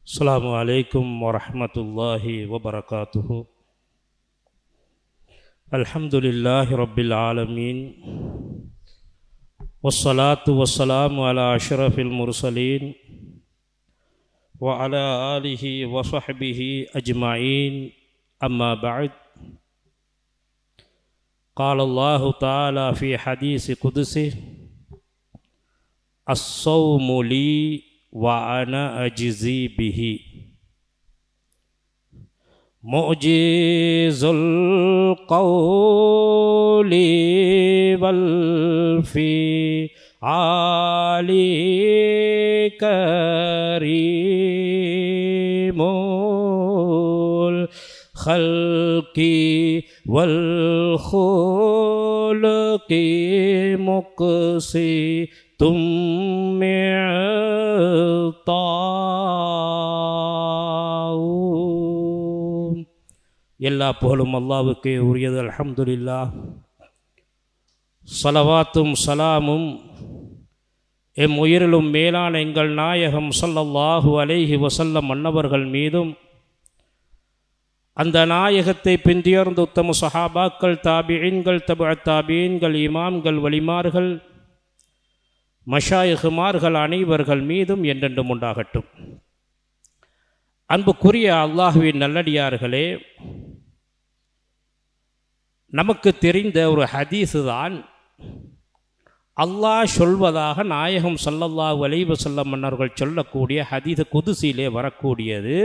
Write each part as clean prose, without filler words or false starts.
அஸ்ஸலாமு அலைக்கும் வரஹ்மத்துல்லாஹி வபரகாத்துஹு. அல்ஹம்துலில்லாஹி ரப்பில் ஆலமீன். வஸ்ஸலாத்து வஸ்ஸலாமு அலா அஷ்ரஃபில் முர்சலீன் வ அலா ஆலிஹி வ ஸஹ்பிஹி அஜ்மஈன். அம்மா பஅத். قال الله تعالى في حديث قدسه: الصوم لي وأنا أجزي به. معجز القول والفعل كريم الخلق والخلق مقسط எல்லா புகழும் அல்லாஹ்வுக்கே உரியது. அல்ஹம்துலில்லாஹ். ஸலவாத்தும் சலாமும் எம் உயிரிலும் மேலான எங்கள் நாயகம் ஸல்லல்லாஹு அலைஹி வஸல்லம் அன்னவர்கள் மீதும், அந்த நாயகத்தை பின்தியர்ந்த உத்தம சஹாபாக்கள், தாபிஈன்கள், தபுஅத் தாபிஈன்கள், இமாம்கள், வலிமார்கள், மஷாயிஹுமார்கள் அனைவர்கள் மீதும் என்றென்றும் உண்டாகட்டும். அன்புக்குரிய அல்லாஹுவின் நல்லடியார்களே, நமக்கு தெரிந்த ஒரு ஹதீஸு தான் அல்லாஹ் சொல்வதாக நாயகம் ஸல்லல்லாஹு அலைஹி வஸல்லம் மன்னர்கள் சொல்லக்கூடிய ஹதீஸ் குதுசியிலே வரக்கூடியது.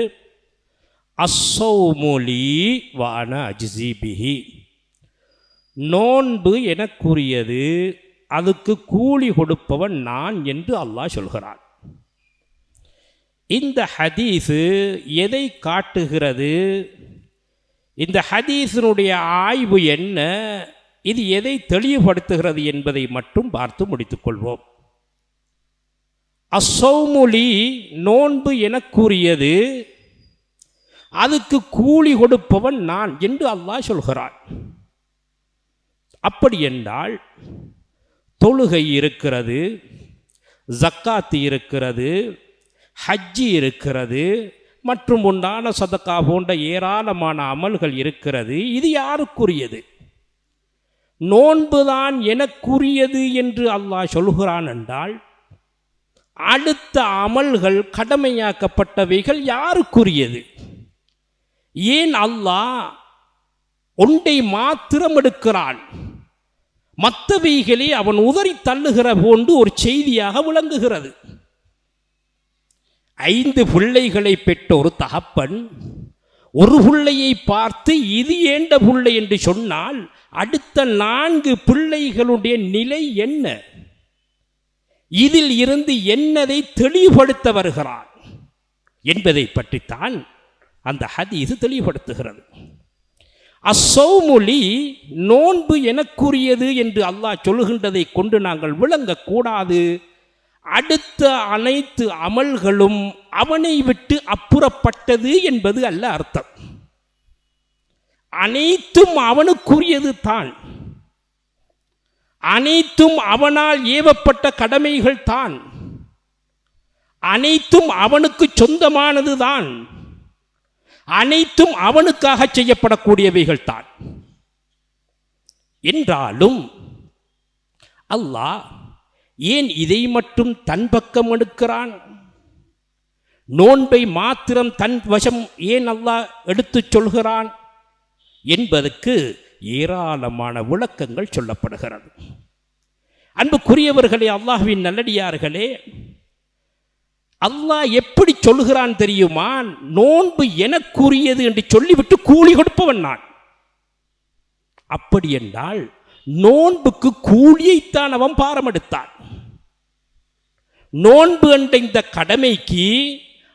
அஸ்ஸௌமு லீ வ அனா அஜ்ஸி பிஹி. நோன்பு எனக்குரியது, அதுக்கு கூலி கொடுப்பவன் நான் என்று அல்லாஹ் சொல்கிறான். இந்த ஹதீஸு எதை காட்டுகிறது? இந்த ஹதீஸினுடைய ஆய்வு என்ன? இது எதை தெளிவுபடுத்துகிறது என்பதை மட்டும் பார்த்து முடித்துக்கொள்வோம். அஸ்ஸௌமு லீ, நோன்பு எனக்குரியது, அதுக்கு கூலி கொடுப்பவன் நான் என்று அல்லாஹ் சொல்கிறான். அப்படி என்றால் தொழுகை இருக்கிறது, ஜக்காத்து இருக்கிறது, ஹஜ்ஜி இருக்கிறது, மற்றும் உண்டான சதக்கா போன்ற ஏராளமான அமல்கள் இருக்கிறது. இது யாருக்குரியது? நோன்புதான் எனக்குரியது என்று அல்லாஹ் சொல்கிறான் என்றால், அடுத்த அமல்கள் கடமையாக்கப்பட்டவைகள் யாருக்குரியது? ஏன் அல்லாஹ் ஒன்றை மாத்திரம் எடுக்கிறான்? மற்றவைகளே அவன் உதறி தள்ளுகிற போன்று ஒரு செய்தியாக விளங்குகிறது. 5 பிள்ளைகளை பெற்ற ஒரு தகப்பன் ஒரு பிள்ளையை பார்த்து இது ஏண்ட பிள்ளை என்று சொன்னால், அடுத்த 4 பிள்ளைகளுடைய நிலை என்ன? இதில் இருந்து என்னதை தெளிவுபடுத்த வருகிறான் என்பதை பற்றித்தான் அந்த ஹதீஸ் தெளிவுபடுத்துகிறது. அஸ்ஸௌமு லீ, நோன்பு எனக்குரியது என்று அல்லாஹ் சொல்லுகின்றதை கொண்டு நாங்கள் விளங்கக்கூடாது அடுத்த அனைத்து அமல்களும் அவனை விட்டு அப்புறப்பட்டது என்பது அல்ல அர்த்தம். அனைத்தும் அவனுக்குரியது தான், அனைத்தும் அவனால் ஏவப்பட்ட கடமைகள் தான், அனைத்தும் அவனுக்கு சொந்தமானது தான், அனைத்தும் அவனுக்காக செய்யப்படக்கூடியவைகள் தான். என்றாலும் அல்லாஹ் ஏன் இதை மட்டும் தன் பக்கம் எடுக்கிறான்? நோன்பை மாத்திரம் தன் வசம் ஏன் அல்லாஹ் எடுத்துச் சொல்கிறான் என்பதற்கு ஏராளமான விளக்கங்கள் சொல்லப்படுகிறது. அன்புக்குரியவர்களே, அல்லாஹ்வின் நல்லடியார்களே, அல்லாஹ் எப்படி சொல்கிறான் தெரியுமா? நோன்பு எனக்குரியது என்று சொல்லிவிட்டு கூலி கொடுப்பவன் நான். அப்படி என்றால் நோன்புக்கு கூலியைத்தான் அவன் பாரம் எடுத்தான். நோன்பு என்ற இந்த கடமைக்கு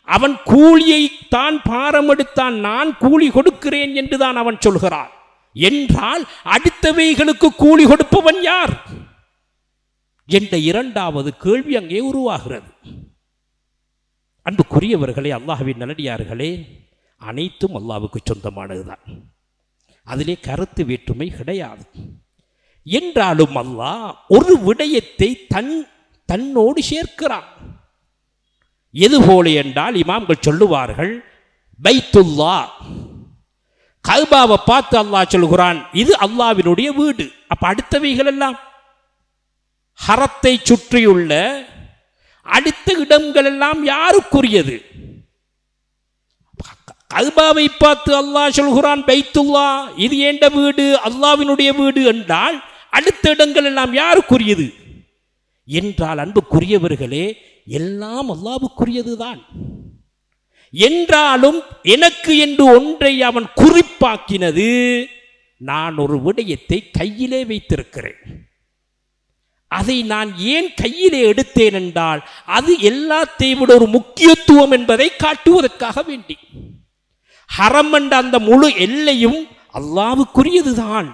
அவன் கூலியை தான் பாரம் எடுத்தான். நான் கூலி கொடுக்கிறேன் என்றுதான் அவன் சொல்கிறான். என்றால் அடுத்தவைகளுக்கு கூலி கொடுப்பவன் யார் என்ற இரண்டாவது கேள்வி அங்கே உருவாகிறது. அன்புக்குரியவர்களே, அல்லாஹ்வின் நல்லடியார்களே, அனைத்தும் அல்லாஹ்வுக்கு சொந்தமானதுதான். அதிலே கருத்து வேற்றுமை கிடையாது. என்றாலும் அல்லாஹ் ஒரு விடயத்தை தன்னோடு சேர்க்கிறான். எது போல என்றால் இமாம்கள் சொல்லுவார்கள், பைத்துல்லா, கஅபாவை பார்த்து அல்லாஹ் சொல்கிறான் இது அல்லாஹ்வினுடைய வீடு. அப்ப அடுத்தவைகள் எல்லாம் ஹரத்தை சுற்றியுள்ள அடுத்த இடங்கள் எல்லாம் யாருக்குரியது? கஅபாவை பார்த்து அல்லாஹ் சொல்கிறான் பைத்துல்லா, இது ஏண்ட வீடு, அல்லாஹ்வினுடைய வீடு என்றால் அடுத்த இடங்கள் எல்லாம் யாருக்குரியது என்றால், அன்புக்குரியவர்களே, எல்லாம் அல்லாஹ்வுக்குரியதுதான். என்றாலும் எனக்கு என்று ஒன்றை அவன் குறிப்பாக்கினது, நான் ஒரு விடயத்தை கையிலே வைத்திருக்கிறேன். அதை நான் ஏன் கையிலே எடுத்தேன் என்றால், அது எல்லாத்தையும் விட ஒரு முக்கியத்துவம் என்பதை காட்டுவதற்காக வேண்டி. ஹரம் என்ற அந்த முழு எல்லையும் அல்லாஹ்வுக்குரியதுதான்.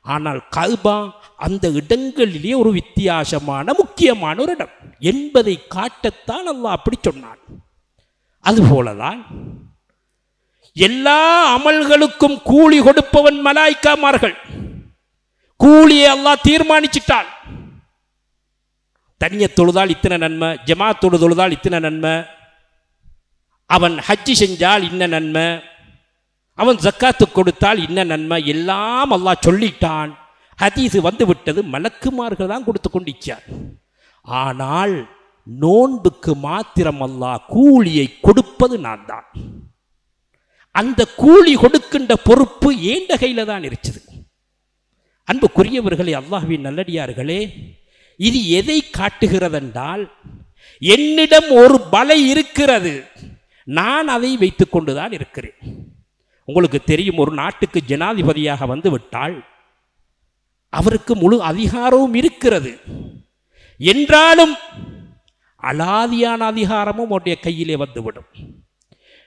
ஆனால் கஅபா அந்த இடங்களிலே ஒரு வித்தியாசமான முக்கியமான ஒரு இடம் என்பதை காட்டத்தான் அல்லாஹ் அப்படி சொன்னான். அதுபோலதான் எல்லா அமல்களுக்கும் கூலி கொடுப்பவன் மலாய்க்காமார்கள். கூலியை அல்லாஹ் தீர்மானிச்சிட்டான். தனிய தொழுதால் இத்தனை நன்மை, ஜமாத்தோடு தொழுதால் இத்தனை நன்மை, அவன் ஹஜ்ஜி செஞ்சால் இன்ன நன்மை, அவன் ஜக்காத்து கொடுத்தால் இன்ன நன்மை, எல்லாம் அல்லாஹ் சொல்லிட்டான். ஹதீஸ் வந்து விட்டது, மலக்குமார்கள் தான் கொடுத்து கொண்டிச்சார். ஆனால் நோன்புக்கு மாத்திரம் அல்லாஹ் கூலியை கொடுப்பது நான் தான். அந்த கூலி கொடுக்கின்ற பொறுப்பு ஏண்ட கையில தான் இருக்குது. அன்புக்குரியவர்களே, அல்லாஹ்வின் நல்லடியார்களே, இது எதை காட்டுகிறதென்றால், என்னிடம் ஒரு பலை இருக்கிறது, நான் அதை வைத்துக் கொண்டுதான் இருக்கிறேன். உங்களுக்கு தெரியும், ஒரு நாட்டுக்கு ஜனாதிபதியாக வந்து விட்டால் அவருக்கு முழு அதிகாரமும் இருக்கிறது. என்றாலும் அலாதியான அதிகாரமும் அவருடைய கையிலே வந்துவிடும்.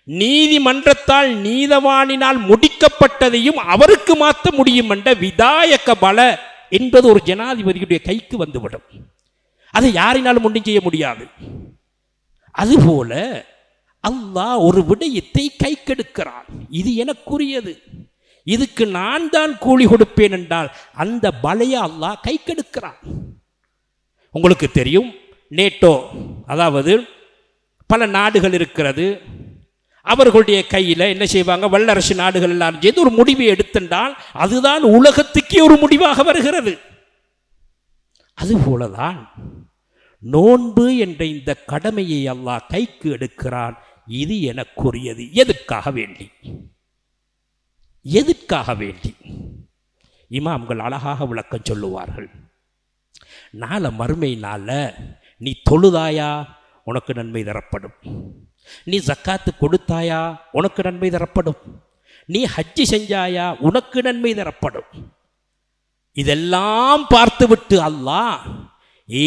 நீதிமன்றத்தால் நீதவானினால் முடிக்கப்பட்டதையும் அவருக்கு மாற்ற முடியும் என்ற விதாயக பல என்பது ஒரு ஜனாதிபதியுடைய கைக்கு வந்துவிடும். அதை யாரினாலும் ஒன்றும் செய்ய முடியாது. அதுபோல அல்லாஹ் ஒரு விடயத்தை கை கெடுக்கிறான், இது எனக்குரியது, இதுக்கு நான் தான் கூலி கொடுப்பேன் என்றால் அந்த பலையை அல்லாஹ் கை கெடுக்கிறான். உங்களுக்கு தெரியும், நேட்டோ, அதாவது பல நாடுகள் இருக்கிறது, அவர்களுடைய கையில் என்ன செய்வாங்க, வல்லரசு நாடுகள் எல்லாம் சேர்ந்து ஒரு முடிவை எடுத்தென்றால் அதுதான் உலகத்துக்கே ஒரு முடிவாக வருகிறது. அதுபோலதான் நோன்பு என்ற இந்த கடமையை அல்லாஹ் கைக்கு எடுக்கிறான், இது எனக்குரியது. எதற்காக வேண்டி? எதற்காக வேண்டி? இமாம்கள் அழகாக விளக்கம் சொல்லுவார்கள். நாளை மறுமை நாள நீ தொழுதாயா உனக்கு நன்மை தரப்படும், நீ ஜக்காத்து கொடுத்தாயா உனக்கு நன்மை தரப்படும், நீ ஹஜ்ஜி செஞ்சாயா உனக்கு நன்மை தரப்படும். இதெல்லாம் பார்த்துவிட்டு அல்லாஹ்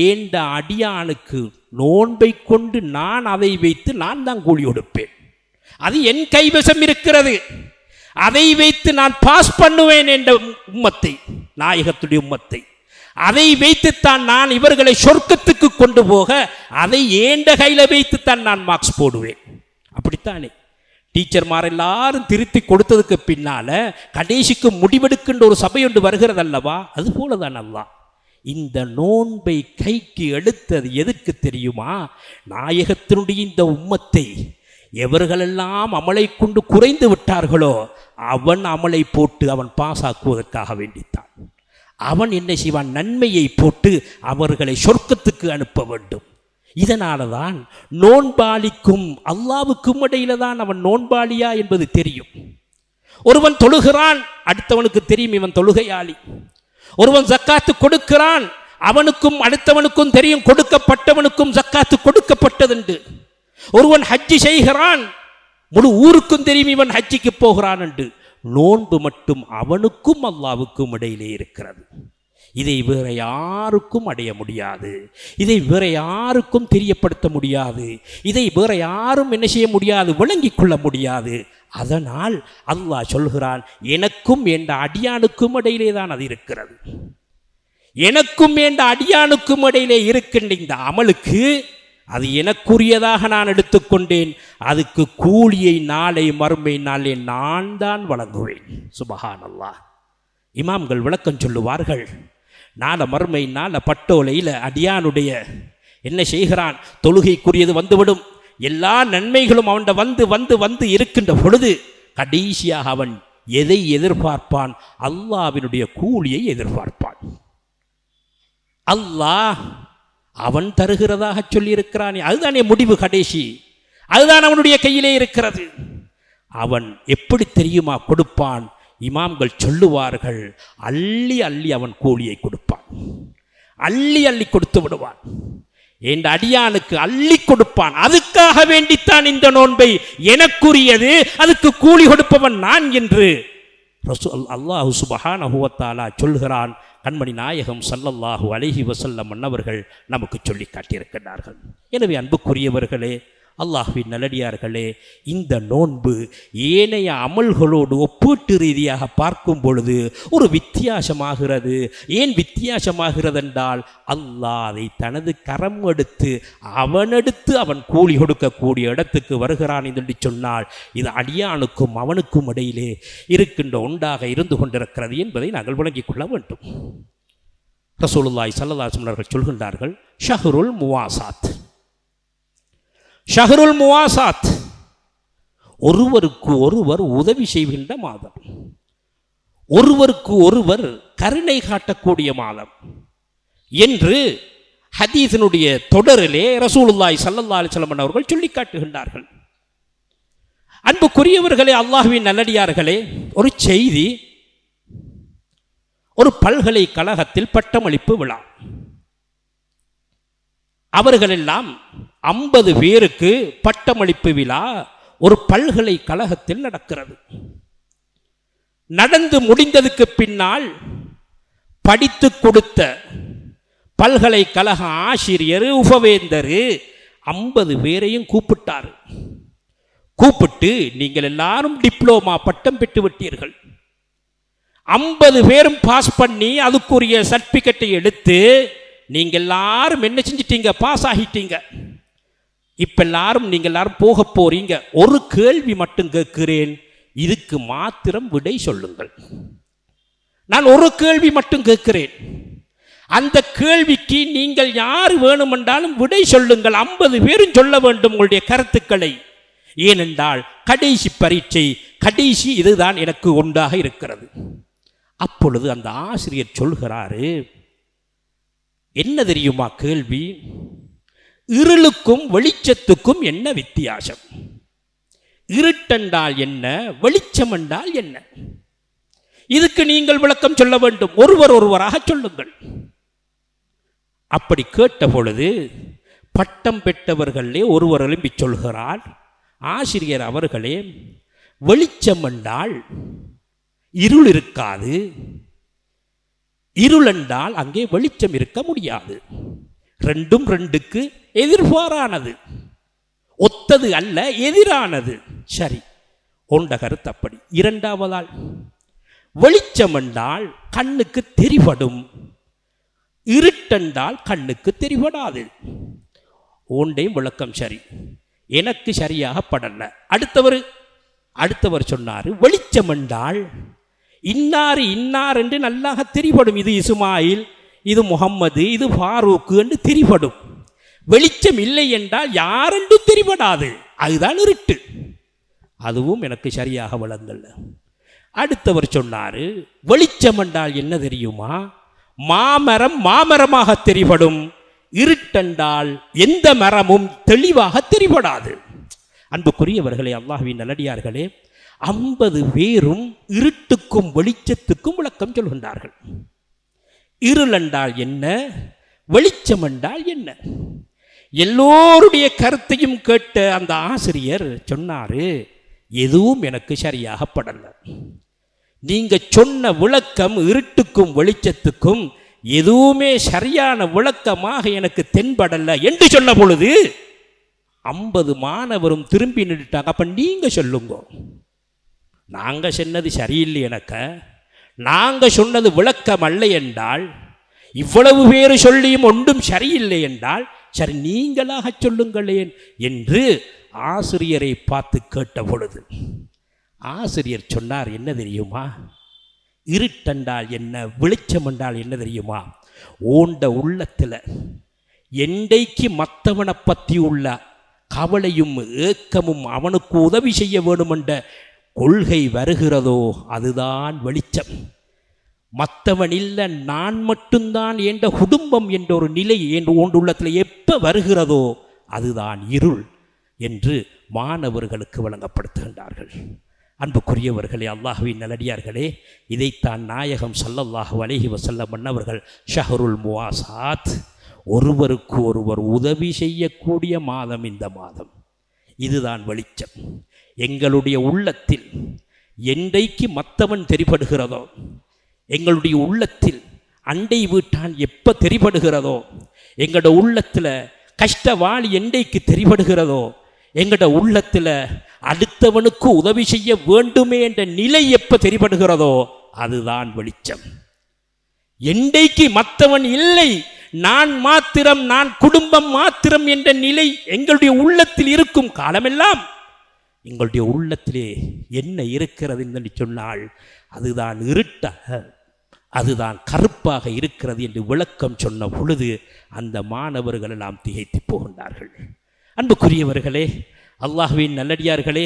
ஏண்ட அடியானுக்கு நோன்பை கொண்டு நான் அதை வைத்து நான் தான் கூலி கொடுப்பேன், அது என் கைவசம் இருக்கிறது, அதை வைத்து நான் பாஸ் பண்ணுவேன் என்ற உம்மத்தை, நாயகத்துடைய உம்மத்தை, அதை வைத்துத்தான் நான் இவர்களை சொர்க்கத்துக்கு கொண்டு போக அதை ஏண்ட கையில வைத்துத்தான் நான் மார்க்ஸ் போடுவேன். அப்படித்தானே டீச்சர்மார் எல்லாரும் திருத்தி கொடுத்ததுக்கு பின்னால கடைசிக்கு முடிவெடுக்கின்ற ஒரு சபை ஒன்று வருகிறது அல்லவா, அது போலதான் அல்லாஹ் இந்த நோன்பை கைக்கு எடுத்தது எதற்கு தெரியுமா? நாயகத்தினுடைய இந்த உம்மத்தை எவர்களெல்லாம் அமலை கொண்டு குறைந்து விட்டார்களோ அவன் அமலை போட்டு அவன் பாசாக்குவதற்காக வேண்டித்தான். அவன் என்ன செய்வான், நன்மையை போட்டு அவர்களை சொர்க்கத்துக்கு அனுப்ப வேண்டும். இதனால தான் நோன்பாளிக்கும் அல்லாவுக்கும் இடையில தான் அவன் நோன்பாளியா என்பது தெரியும். ஒருவன் தொழுகிறான், அடுத்தவனுக்கு தெரியும் இவன் தொழுகையாளி. ஒருவன் ஜக்காத்து கொடுக்கிறான், அவனுக்கும் அடுத்தவனுக்கும் தெரியும் கொடுக்கப்பட்டவனுக்கும் ஜக்காத்து கொடுக்கப்பட்டதுண்டு. ஒருவன் ஹஜ்ஜி செய்கிறான், முழு ஊருக்கும் தெரியும் இவன் ஹஜ்ஜிக்கு போகிறான் என்று. நோன்பு மட்டும் அவனுக்கும் அல்லாவுக்கும் இடையிலே இருக்கிறது. இதை வேற யாருக்கும் அடைய முடியாது, இதை வேற யாருக்கும் தெரியப்படுத்த முடியாது, இதை வேற யாரும் என்ன செய்ய முடியாது, விளங்கிக் கொள்ள முடியாது. அதனால் அல்லாஹ் சொல்கிறான், எனக்கும் என்ற அடியானுக்கும் இடையிலே தான் அது இருக்கிறது. எனக்கும் என்ற அடியானுக்கும் இடையிலே இருக்கின்ற இந்த அமலுக்கு அது எனக்குரியதாக நான் எடுத்துக்கொண்டேன், அதுக்கு கூலியை நாளை மறுமை நாளே நான் தான் வழங்குவேன். சுபஹானல்லாஹ். இமாம்கள் விளக்கம் சொல்லுவார்கள், நாளை மறுமை நாள பட்டோலையில் அடியானுடைய என்ன செய்கிறான், தொழுகைக்குரியது வந்துவிடும், எல்லா நன்மைகளும் அவன் வந்து வந்து வந்து இருக்கின்ற பொழுது கடைசியாக அவன் எதை எதிர்பார்ப்பான்? அல்லாஹ்வினுடைய கூலியை எதிர்பார்ப்பான். அல்லாஹ் அவன் தருகிறதாக சொல்லியிருக்கிறானே, அதுதானே முடிவு, கடைசி அதுதான் அவனுடைய கையிலே இருக்கிறது. அவன் எப்படி தெரியுமா கொடுப்பான்? இமாம்கள் சொல்லுவார்கள், அள்ளி அள்ளி அவன் கூலியை கொடுப்பான், அள்ளி அள்ளி கொடுத்து விடுவான். என் அடியானுக்கு அள்ளி கொடுப்பான். அதுக்காக வேண்டித்தான் இந்த நோன்பை எனக்குரியது, அதுக்கு கூலி கொடுப்பவன் நான் என்று அல்லாஹ் சுப்ஹானஹு வ தஆலா சொல்கிறான். கண்மணி நாயகம் ஸல்லல்லாஹு அலைஹி வஸல்லம் அன்னவர்கள் நமக்கு சொல்லி காட்டியிருக்கிறார்கள். எனவே அன்புக்குரியவர்களே, அல்லாஹ்வின் நல்லடியார்களே, இந்த நோன்பு ஏனைய அமல்களோடு ஒப்பீட்டு ரீதியாக பார்க்கும் பொழுது ஒரு வித்தியாசமாகிறது. ஏன் வித்தியாசமாகிறது என்றால், அல்லாஹ் அதை தனது கரம் எடுத்து அவன் கூலி கொடுக்கக்கூடிய இடத்துக்கு வருகிறான் என்று சொன்னால், இது அடியானுக்கும் அவனுக்கும் இடையிலே இருக்கின்ற ஒன்றாக இருந்து கொண்டிருக்கிறது என்பதை நாங்கள் விளங்கிக் கொள்ள வேண்டும். ரசூலுல்லாஹி ஸல்லல்லாஹு அலைஹி வஸல்லம் அவர்கள் சொல்கின்றார்கள், ஷஹ்ருல் முவாசாத், ஷஹ்ருல் முவாசாத், ஒருவருக்கு ஒருவர் உதவி செய்கின்ற மாதம், ஒருவருக்கு ஒருவர் கருணை காட்டக்கூடிய மாதம் என்று ஹதீஸினுடைய தொடரிலே ரசூலுல்லாஹி ஸல்லல்லாஹு அலைஹி வஸல்லம் அவர்கள் சொல்லி காட்டுகின்றார்கள். அன்புக்குரியவர்களே, அல்லாஹ்வின் நல்லடியார்களே, ஒரு செய்தி, ஒரு பல்கலைக்கழகத்தில் பட்டமளிப்பு விழா. அவர்களெல்லாம் 50 பேருக்கு பட்டமளிப்பு விழா ஒரு பல்கலைக்கழகத்தில் நடக்கிறது. நடந்து முடிந்ததுக்கு பின்னால் படித்து கொடுத்த பல்கலைக்கழக ஆசிரியர் உபவேந்தர் 50 பேரையும் கூப்பிட்டார். கூப்பிட்டு, நீங்கள் எல்லாரும் டிப்ளோமா பட்டம் பெற்று விட்டீர்கள், 50 பேரும் பாஸ் பண்ணி அதுக்குரிய சர்டிபிகேட்டை எடுத்து நீங்கள் எல்லாரும் என்ன செஞ்சிட்டீங்க? பாஸ் ஆகிட்டீங்க. இப்ப நீங்கள் எல்லாரும் போக போறீங்க. ஒரு கேள்வி மட்டும் கேட்கிறேன், இதுக்கு மாத்திரம் விடை சொல்லுங்கள். நான் ஒரு கேள்வி மட்டும் கேட்கிறேன், அந்த கேள்விக்கு நீங்கள் யார் வேணுமென்றாலும் விடை சொல்லுங்கள். 50 பேரும் சொல்ல வேண்டும் உங்களுடைய கருத்துக்களை. ஏனென்றால் கடைசி பரீட்சை, கடைசி இதுதான் எனக்கு ஒன்றாக இருக்கிறது. அப்பொழுது அந்த ஆசிரியர் சொல்கிறாரு, என்ன தெரியுமா கேள்வி? இருளுக்கும் வெளிச்சத்துக்கும் என்ன வித்தியாசம்? இருட்டென்றால் என்ன, வெளிச்சம் என்றால் என்ன? இதுக்கு நீங்கள் விளக்கம் சொல்ல வேண்டும், ஒருவராக சொல்லுங்கள். அப்படி கேட்ட பொழுது பட்டம் பெற்றவர்களே ஒருவர் எழும்பி சொல்கிறார், ஆசிரியர் அவர்களே, வெளிச்சம் என்றால் இருள் இருக்காது, இருள் என்றால் அங்கே வெளிச்சம் இருக்க முடியாது. ரெண்டும் ரெண்டுக்கு எதிர்பாரானது, ஒத்தது அல்ல, எதிரானது. சரி, உண்ட கருத்து அப்படி. இரண்டாவதால், வெளிச்சம் என்றால் கண்ணுக்கு தெரிபடும், இருட்டென்றால் கண்ணுக்கு தெரிபடாது. ஒன்றையும் விளக்கம் சரி, எனக்கு சரியாக படல. அடுத்தவர் சொன்னார், வெளிச்சம் என்றால் இன்னார் இன்னார் என்று நல்லாக தெரிபடும். இது இஸ்மாயில், இது முகம்மது, இது ஃபாரூக் என்று தெரிபடும். வெளிச்சம் இல்லை என்றால் யாரென்று தெரிபடாது, அதுதான் இருட்டு. அதுவும் எனக்கு சரியாக விளங்கல. அடுத்தவர் சொன்னார், வெளிச்சம் என்றால் என்ன தெரியுமா? மாமரம் மாமரமாக தெரிபடும், இருட்டென்றால் எந்த மரமும் தெளிவாக தெரிபடாது. அன்புக்குரியவர்களே, அல்லாஹ்வின் நல்லடியார்களே, 50 பேரும் இருட்டுக்கும் வெளிச்சத்துக்கும் விளக்கம் சொல்கின்றார்கள். இருள் என்றால் என்ன, வெளிச்சம் என்றால் என்ன? எல்லோருடைய கருத்தையும் கேட்ட அந்த ஆசிரியர் சொன்னாரு, எதுவும் எனக்கு சரியாக படல. நீங்க சொன்ன விளக்கம் இருட்டுக்கும் வெளிச்சத்துக்கும் எதுவுமே சரியான விளக்கமாக எனக்கு தென்படல என்று சொன்ன பொழுது 50 மாணவரும் திரும்பி நின்றுட்டாங்க. அப்ப நீங்க சொல்லுங்க, நாங்க சொன்னது சரியில்லை, எனக்கு நாங்க சொன்னது விளக்கம் அல்ல என்றால், இவ்வளவு பேர் சொல்லியும் ஒன்றும் சரியில்லை என்றால், சரி நீங்களாக சொல்லுங்களேன் என்று ஆசிரியரை பார்த்து கேட்ட பொழுது ஆசிரியர் சொன்னார், என்ன தெரியுமா? இருட்டென்றால் என்ன, வெளிச்சம் என்றால் என்ன தெரியுமா? ஓண்ட உள்ளத்தில் என்றைக்கு மற்றவனை பற்றி உள்ள கவலையும் ஏக்கமும் அவனுக்கு உதவி செய்ய வேண்டும் என்ற கொள்கை வருகிறதோ அதுதான் வெளிச்சம். மற்றவன் இல்லை, நான் மட்டும்தான் என்ற குடும்பம் என்ற ஒரு நிலை என்று உள்ளத்தில் எப்போ வருகிறதோ அதுதான் இருள் என்று மாணவர்களுக்கு வழங்கப்படுத்துகின்றார்கள். அன்புக்குரியவர்களே, அல்லாஹ்வின் நல்லடியார்களே, இதைத்தான் நாயகம் ஸல்லல்லாஹு அலைஹி வஸல்லம் மன்னவர்கள் ஷஹருல் முவாசாத், ஒருவருக்கு ஒருவர் உதவி செய்யக்கூடிய மாதம் இந்த மாதம். இதுதான் வெளிச்சம். எங்களுடைய உள்ளத்தில் என்றைக்கு மற்றவன் தெரிபடுகிறதோ, எங்களுடைய உள்ளத்தில் அண்டை வீட்டான் எப்போ தெரிபடுகிறதோ, எங்களோட உள்ளத்தில் கஷ்டவாளி என்றைக்கு தெரிபடுகிறதோ, எங்களோட உள்ளத்தில் அடுத்தவனுக்கு உதவி செய்ய வேண்டுமே என்ற நிலை எப்போ தெரிபடுகிறதோ அதுதான் வெளிச்சம். என்றைக்கு மற்றவன் இல்லை, நான் மாத்திரம், நான் குடும்பம் மாத்திரம் என்ற நிலை எங்களுடைய உள்ளத்தில் இருக்கும் காலமெல்லாம் எங்களுடைய உள்ளத்திலே என்ன இருக்கிறது என்று சொன்னால் அதுதான் இருட்டாக, அதுதான் கருப்பாக இருக்கிறது என்று விளக்கம் சொன்ன பொழுது அந்த மாணவர்கள் எல்லாம் திகைத்து போகின்றார்கள். அன்புக்குரியவர்களே, அல்லாஹ்வின் நல்லடியார்களே,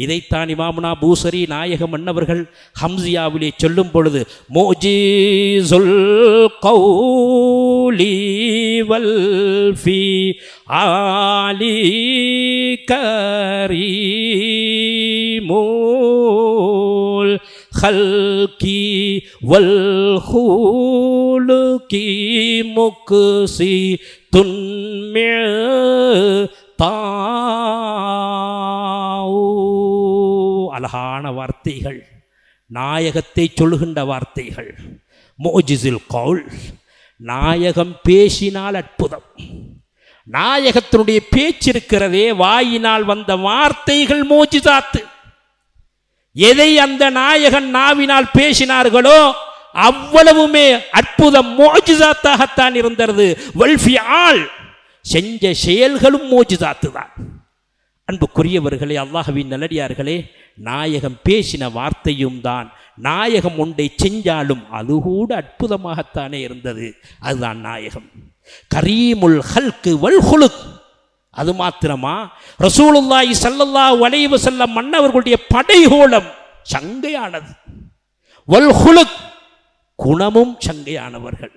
இதைத்தான் இமாமுனா பூசரி நாயகம் மன்னவர்கள் ஹம்சியாவிலே சொல்லும் பொழுது மோஜிசுல் கௌலி வல் ஃபி ஆலி கரீமுல் ஹல்கி வல் ஹுலுகி முக்ஸி துன்மி அழகான வார்த்தைகள், நாயகத்தை சொல்லுகின்ற வார்த்தைகள். மோஜிசுல் கௌல், நாயகம் பேசினால் அற்புதம். நாயகத்தினுடைய பேச்சு இருக்கிறதே, வாயினால் வந்த வார்த்தைகள் மோஜிசாத்து. எதை அந்த நாயகன் நாவினால் பேசினார்களோ அவ்வளவுமே அற்புதம், மோஜிசாத்தாகத்தான் இருந்தது. வல்ஃபியால், செஞ்ச செயல்களும் மோஜிசாத்து தான். அன்புக்குரியவர்களே, அல்லாஹ்வின் நல்லடியார்களே, நாயகம் பேசின வார்த்தையும் தான், நாயகம் ஒன்றை செஞ்சாலும் அது கூட அற்புதமாகத்தானே இருந்தது. அதுதான் நாயகம். கரீமுல் ஹல்கு வல் ஹுலுக். அது மாத்திரமா, ரசூலுல்லாஹி ஸல்லல்லாஹு அலைஹி வஸல்லம் மன்னவர்களுடைய படைகோலம் சங்கையானது. வல் ஹுலுக், குணமும் சங்கையானவர்கள்.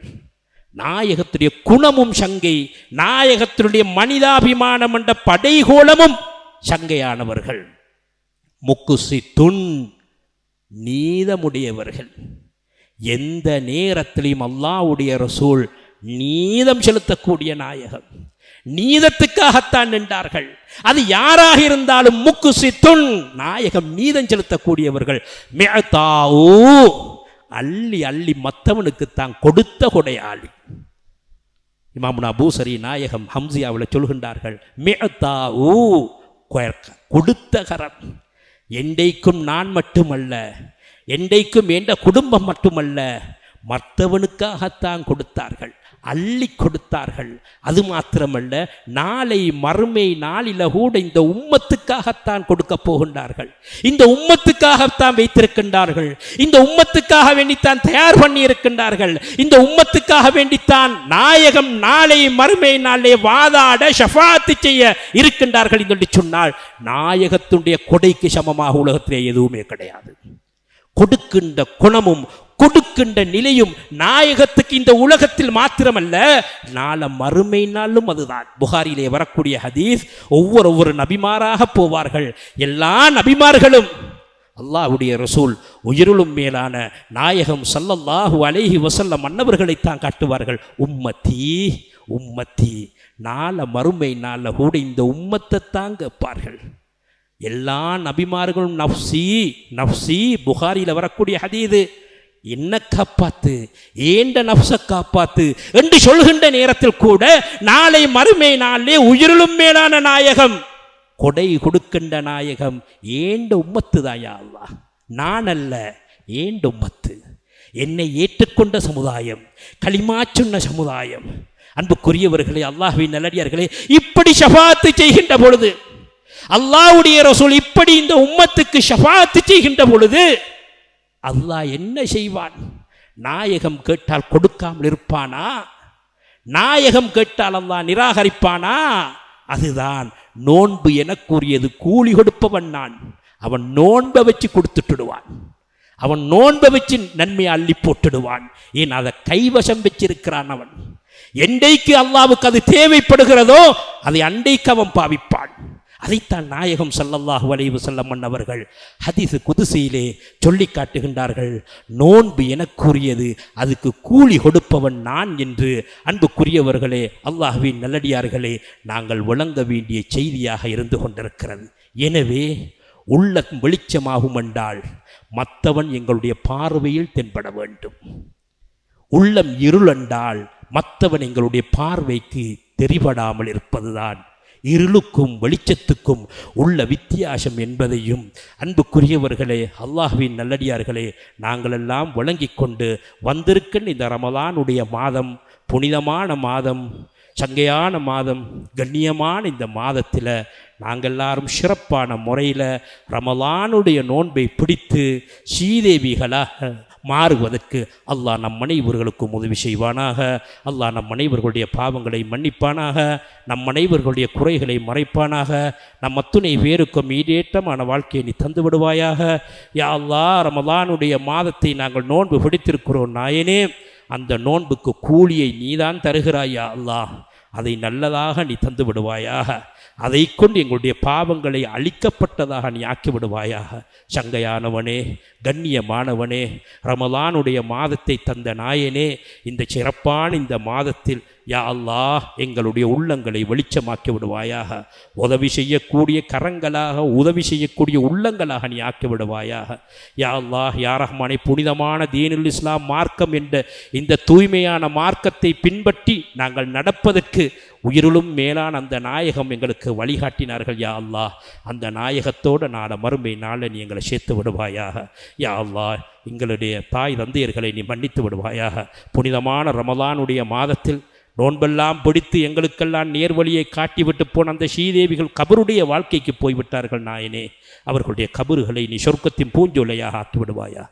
நாயகத்துடைய குணமும் சங்கை, நாயகத்தினுடைய மனிதாபிமானம் என்ற படைகோலமும் சங்கையானவர்கள். முக்குசி துன், நீதமுடையவர்கள். எந்த நேரத்திலையும் அல்லாஹ்வுடைய ரசூல் நீதம் செலுத்தக்கூடிய நாயகம். நீதத்துக்காகத்தான் நின்றார்கள். அது யாராக இருந்தாலும் முக்குசி துன், நாயகம் நீதம் செலுத்தக்கூடியவர்கள். மிஅதாவு, அள்ளி அள்ளி மற்றவனுக்கு தான் கொடுத்த கொடையாளி. இமாமுனா பூசரி நாயகம் ஹம்சியாவில் சொல்கின்றார்கள், மிஅதாவு, கொடுத்த கரம். என்றைக்கும் நான் மட்டுமல்ல, என்றைக்கும் என்ற குடும்பம் மட்டுமல்ல, மற்றவனுக்காகத்தான் கொடுத்தார்கள், அள்ளி கொடுத்தார்கள். அது மாத்திரமல்ல, நாளை மறுமை நாளில கூட இந்த உம்மத்துக்காகத்தான் கொடுக்க போகின்றார்கள். இந்த உம்மத்துக்காகத்தான் வைத்திருக்கின்றார்கள். இந்த உம்மத்துக்காக வேண்டித்தான் தயார் பண்ணி இருக்கின்றார்கள். இந்த உம்மத்துக்காக வேண்டித்தான் நாயகம் நாளை மறுமை நாளே வாதாட ஷஃபாத்து செய்ய இருக்கின்றார்கள் என்று சொன்னால், நாயகத்துடைய கொடைக்கு சமமாக உலகத்திலே எதுவுமே கிடையாது. கொடுக்கின்ற குணமும் கொடுக்கின்ற நிலையும் நாயகத்துக்கு இந்த உலகத்தில் மாத்திரமல்ல, நாள மறுமை நாளும் அதுதான். புகாரிலே வரக்கூடிய ஹதீஸ், ஒவ்வொரு நபிமாராக போவார்கள். எல்லா நபிமார்களும் அல்லாஹ்வுடைய ரசூல் உயிரிலும் மேலான நாயகம் ஸல்லல்லாஹு அலைஹி வஸல்லம் மன்னவர்களைத்தான் காட்டுவார்கள். உம்மத்தி உம்மத்தி, நாள மறுமை நாள கூட இந்த உம்மத்தை தான் கேட்பார்கள். எல்லா நபிமார்களும் நஃப்சி நஃப்சி, புகாரியில் வரக்கூடிய ஹதீது, என்ன காப்பாத்து, ஏண்ட நஃப்ஸை காப்பாத்து என்று சொல்கின்ற நேரத்தில் கூட நாளை மறுமை நாளிலே உயிரிலும் மேலான நாயகம், கொடை கொடுக்கின்ற நாயகம் ஏண்ட உம்மத்து தாயா அல்லாஹ், நான் அல்ல, ஏண்ட உம்மத்து, என்னை ஏற்றுக்கொண்ட சமுதாயம், களிமா சொன்ன சமுதாயம். அன்புக்குரியவர்களே, அல்லாஹ்வின் நல்லடியார்களே, இப்படி ஷஃபாத்து செய்கின்ற பொழுது, அல்லாஹ்வுடைய ரசூல் இப்படி இந்த உம்மத்துக்கு ஷஃபாத்து செய்கின்ற பொழுது அல்லாஹ் என்ன செய்வான்? நாயகம் கேட்டால் கொடுக்காமல் இருப்பானா? நாயகம் கேட்டால் அல்லாஹ் நிராகரிப்பானா? அதுதான் நோன்பு எனக்குரியது, கூலி கொடுப்பவன் நான். அவன் நோன்பை வச்சு கொடுத்துட்டுடுவான், அவன் நோன்பை வச்சு நன்மையை அள்ளி போட்டுடுவான். ஏன் அதை கைவசம் வச்சிருக்கிறான் அவன். எண்டைக்கு அல்லாவுக்கு அது தேவைப்படுகிறதோ அதை அண்டைக்கு அவன் பாவிப்பான். அதைத்தான் நாயகம் ஸல்லல்லாஹு அலைஹி வஸல்லம் அவர்கள் ஹதீஸ் குதுசியிலே சொல்லி காட்டுகின்றார்கள். நோன்பு எனக்குரியது, அதுக்கு கூலி கொடுப்பவன் நான் என்று. அன்புக்குரியவர்களே, அல்லாஹ்வின் நல்லடியார்களே, நாங்கள் விளங்க வேண்டிய செய்தியாக இருந்து கொண்டிருக்கிறது. எனவே உள்ளம் வெளிச்சமாகும் என்றால் மற்றவன் எங்களுடைய பார்வையில் தென்பட வேண்டும். உள்ளம் இருள் என்றால் மற்றவன் எங்களுடைய பார்வைக்கு தெரிபடாமல் இருப்பதுதான் இருளுக்கும் வெளிச்சத்துக்கும் உள்ள வித்தியாசம் என்பதையும் அன்புக்குரியவர்களே, அல்லாஹ்வின் நல்லடியார்களே, நாங்களெல்லாம் விளங்கிக் கொண்டு வந்திருக்கின்ற இந்த ரமலானுடைய மாதம், புனிதமான மாதம், சங்கையான மாதம், கண்ணியமான இந்த மாதத்தில் நாங்கள் எல்லாரும் சிறப்பான முறையில் ரமலானுடைய நோன்பை பிடித்து சீதேவிகளாக மாறுவதற்கு அல்லாஹ் நம் அனைவர்களுக்கும் உதவி செய்வானாக. அல்லாஹ் நம் அனைவர்களுடைய பாவங்களை மன்னிப்பானாக, நம் அனைவர்களுடைய குறைகளை மறைப்பானாக. நம் அத்துணை பேருக்கும் ஈடேற்றமான வாழ்க்கையை நீ தந்து விடுவாயாக. யா அல்லாஹ், ரமலானுடைய மாதத்தை நாங்கள் நோன்பு பிடித்திருக்கிறோம் நாயனே, அந்த நோன்புக்கு கூலியை நீதான் தருகிறாயா அல்லாஹ், அதை நல்லதாக நீ தந்து விடுவாயாக. அதை கொண்டு எங்களுடைய பாவங்களை அழிக்கப்பட்டதாக நீ ஆக்கி விடுவாயாக. சங்கையானவனே, கண்ணியமானவனே, ரமலானுடைய மாதத்தை தந்த நாயனே, இந்த சிறப்பான இந்த மாதத்தில் யா அல்லாஹ் எங்களுடைய உள்ளங்களை வெளிச்சமாக்கி விடுவாயாக. உதவி செய்யக்கூடிய கரங்களாக, உதவி செய்யக்கூடிய உள்ளங்களாக நீ ஆக்கி விடுவாயாக. யா அல்லாஹ், யா ரஹ்மானே, புனிதமான தீனுல் இஸ்லாம் மார்க்கம் என்ற இந்த தூய்மையான மார்க்கத்தை பின்பற்றி நாங்கள் நடப்பதற்கு உயிரிலும் மேலான அந்த நாயகம் எங்களுக்கு வழிகாட்டினார்கள். யா அல்லாஹ், அந்த நாயகத்தோடு நாள மறுமை நாளை நீ எங்களை சேர்த்து விடுவாயாக. யா அல்லாஹ், எங்களுடைய தாய் தந்தையர்களை நீ மன்னித்து விடுவாயாக. புனிதமான ரமலானுடைய மாதத்தில் நோன்பெல்லாம் பிடித்து எங்களுக்கெல்லாம் நேர்வழியை காட்டிவிட்டு போன அந்த ஸ்ரீதேவிகள் கபருடைய வாழ்க்கைக்கு போய்விட்டார்கள் நாயனே. அவர்களுடைய கபறுகளை நீ சொர்க்கத்தின் பூஞ்சோலையாக ஆக்கி விடுவாயா.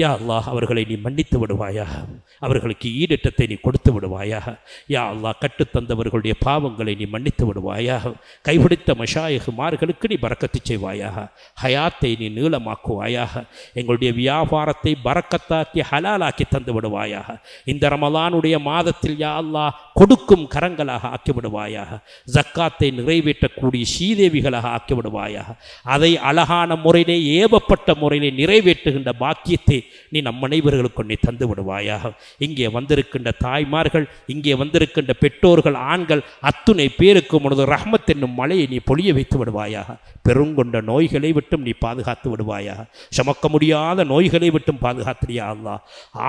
யா அல்லாஹ், அவர்களை நீ மன்னித்து விடுவாயாக. அவர்களுக்கு ஈடேற்றத்தை நீ கொடுத்து விடுவாயாக. யா அல்லாஹ், கட்டுத்தந்தவர்களுடைய பாவங்களை நீ மன்னித்து விடுவாயாக. கைபிடித்த மஷாயிகுமார்களுக்கு நீ பரக்கத்து செய்வாயாக. ஹயாத்தை நீ நீளமாக்குவாயாக. எங்களுடைய வியாபாரத்தை பரக்கத்தாக்கி ஹலாலாக்கி தந்து விடுவாயாக. இந்த ரமலானுடைய மாதத்தில் யா அல்லாஹ் கொடுக்கும் கரங்களாக ஆக்கிவிடுவாயாக. ஜக்காத்தை நிறைவேற்றக்கூடிய ஸ்ரீதேவிகளாக ஆக்கிவிடுவாயாக. அதை அழகான முறையிலே, ஏவப்பட்ட முறையிலே நிறைவேற்றுகின்ற பாக்கியத்தை நீ நம் அனைவர்களுக்கு நீ தந்து விடுவாயாக. இங்கே வந்திருக்கின்ற தாய்மார்கள், இங்கே வந்திருக்கின்ற பெற்றோர்கள், ஆண்கள் அத்துணை பேருக்கு உனது ரஹ்மத் என்னும் மழையை நீ பொழிய வைத்து விடுவாயாக. பெருங்கொண்ட நோய்களை விட்டும் நீ பாதுகாத்து விடுவாயாக. சுமக்க முடியாத நோய்களை விட்டும் பாதுகாத்திரியா அல்லாஹ்.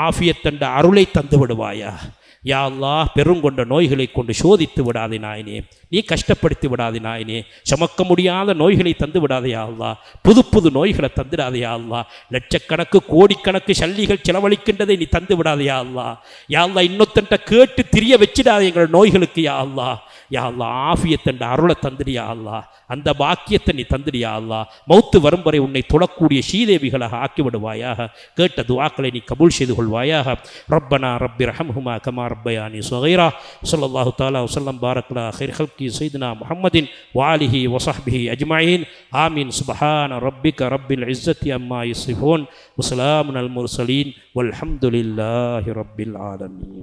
ஆஃபியத் என்ற அருளை தந்து விடுவாயாக. யா அல்லாஹ், பெருங்கொண்ட நோய்களை கொண்டு சோதித்து விடாதே நாயனே, நீ கஷ்டப்படுத்தி விடாதே நாயனே. சுமக்க முடியாத நோய்களை தந்து விடாதே யா அல்லாஹ். புது புது நோய்களை தந்துடாதே யா அல்லாஹ். லட்சக்கணக்கு கோடிக்கணக்கு சல்லிகள் செலவழிக்கின்றதை நீ தந்து விடாதே யா அல்லாஹ். யா அல்லாஹ், இன்னொத்தன்ட்ட கேட்டு திரிய வச்சிடாதே எங்கள் நோய்களுக்கு யா அல்லாஹ். யா அல்லாஹ், ஆஃபியத் என்ற அருளை தந்துடியா அல்லாஹ். அந்த பாக்கியத்தை நீ தந்துடியா அல்லாஹ். மௌத்து வரும் வரை உன்னை தொடக்கூடிய ஸ்ரீதேவிகளாக ஆக்கிவிடுவாயாக. கேட்ட துஆக்களை நீ கபூல் செய்து கொள்வாயாக. ரப்பனா ரப்பி ரஹம்ஹுமா கமா ரப்பயானி ஸகீரா. ஸல்லல்லாஹு தஆலா வஸல்லம் பாரக்கலா கைர் ஹல்கி சய்யிதுனா முஹம்மதின் வஆலிஹி வஸஹ்பிஹி அஜ்மஈன். ஆமீன். சுப்ஹான ரப்பிக ரப்பில் இஸ்ஸத்தி அம்மா யசிஃபூன் வ ஸலாமுன் அல் முர்ஸலீன் வல்ஹம்துலில்லாஹி ரப்பில் ஆலமீன்.